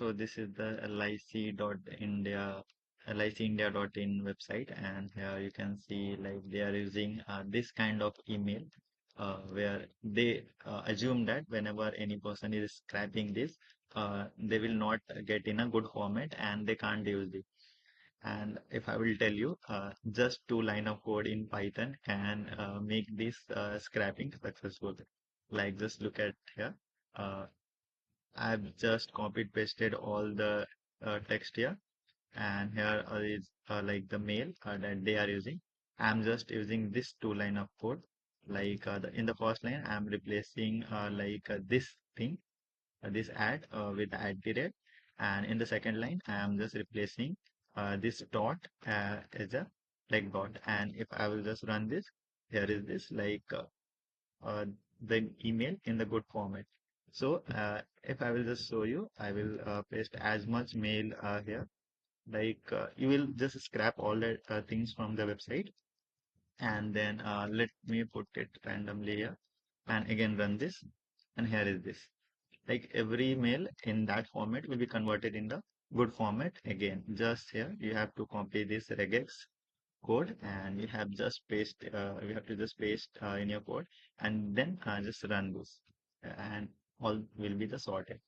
So this is the lic.india, licindia.in website, and here you can see like they are using this kind of email where they assume that whenever any person is scrapping this, they will not get in a good format and they can't use it. And if I will tell you, just 2 line of code in Python can make this scrapping successful. Like just look at here. Uh, I've just copied pasted all the text here, and here is like the mail that they are using. I'm just using this 2 line of code. Like in the first line, I'm replacing this thing, this add with at the rate, and in the second line, I'm just replacing this dot as a like dot. And if I will just run this, here is this uh, the email in the good format. So if I will just show you, I will paste as much mail here. You will just scrap all the things from the website, and then let me put it randomly here, and again run this, and here is this. Like every mail in that format will be converted in the good format. Again, just here you have to copy this regex code, and you have to just paste in your code, and then just run this, and all will be the sorted.